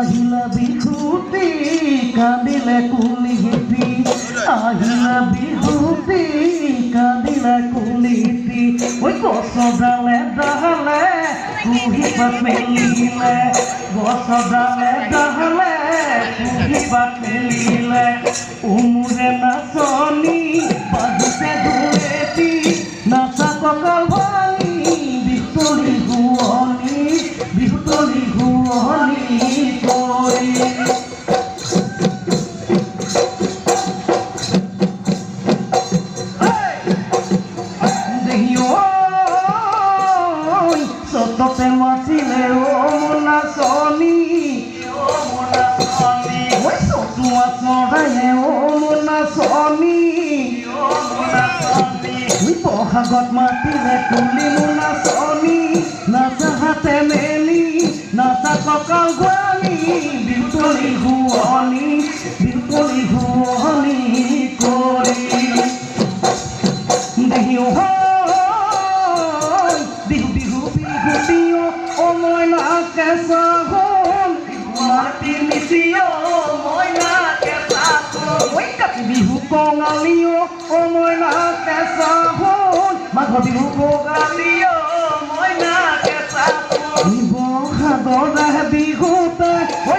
আহিলা বিহুতি কান্দিলে কুলিতি আহিলা বিহুতি কান্দিলে কুলিতি ওই গছ ডালে ডালে কুহি পাত মেলিলে গছ ডালে ডালে কুহি পাত মেলিলে উমুৰে নাচনি বাজুতে ধুলেতি নাচা কঁকাল ভাঙি বিহুতলি শুৱনি কৰি সততে মাতিলে ও নাচনি চতুয়া চৰায়ে ও নাচনি বহাগত মাতিলে কুলি নাচনি নাচা হাতে মেলি নাচা কঁকাল ভাঙি বিহুতলি শুৱনি কৰি বিহু বিহু বিহু ও মইনা কেঁচা হ'ল মাটি মিচিও মইনা কেঁচা হ'ল কাতি বিহু কঙালিও ও মইনা কেঁচা হ'ল মাঘ বিহু কঙালিও মইনা কেঁচা হ'ল বহাগৰ বিহুতে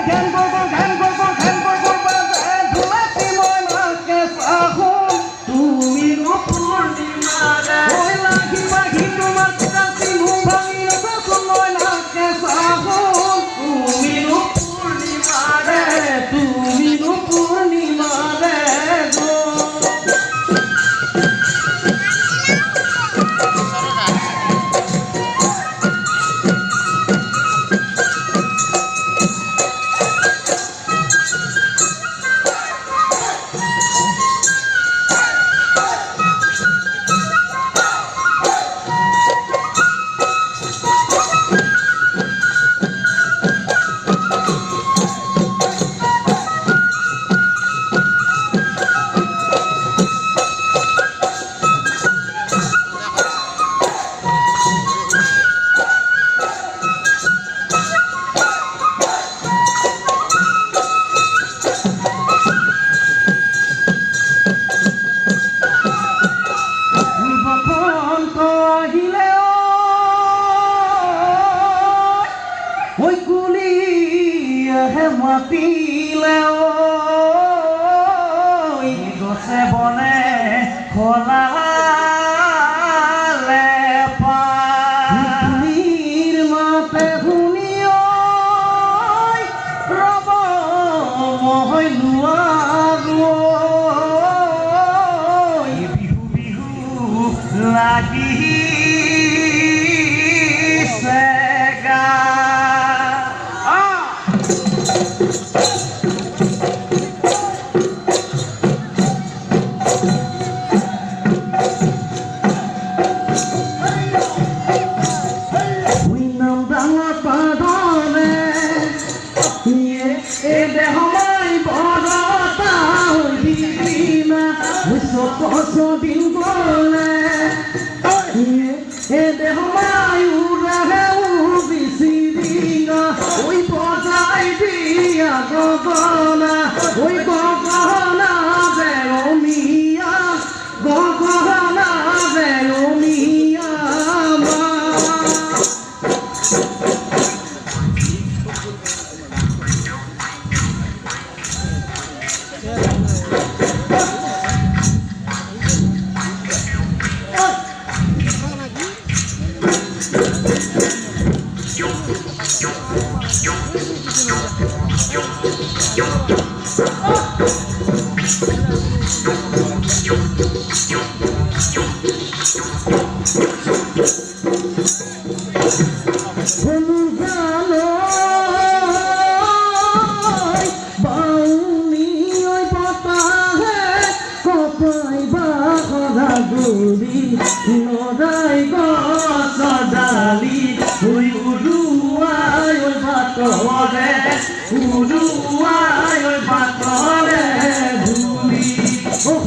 গান কৰিব বাজে ধুলেতি মইনা কেঁচা হ'ল তুমি পূৰ্ণিমাৰে লাগি মাঘি তোমাৰ চিনু ভাঙি নাচোন মইনা কেঁচা হ'ল তুমিনো পূৰ্ণিমাৰে ওই কুলি মাতিলে গছে বনে খলালে পানীৰ মাতে শুনি ৰব মই নোৱাৰো বিহু বিহু লাগি দিন গলে বেছি দিন ওই বজাই দিয়া গগনা ওই গগনা বেৰমীয়া গগনা বেৰমীয়া নদাই গছ ডালি উৰুৱাই ভাত ভাত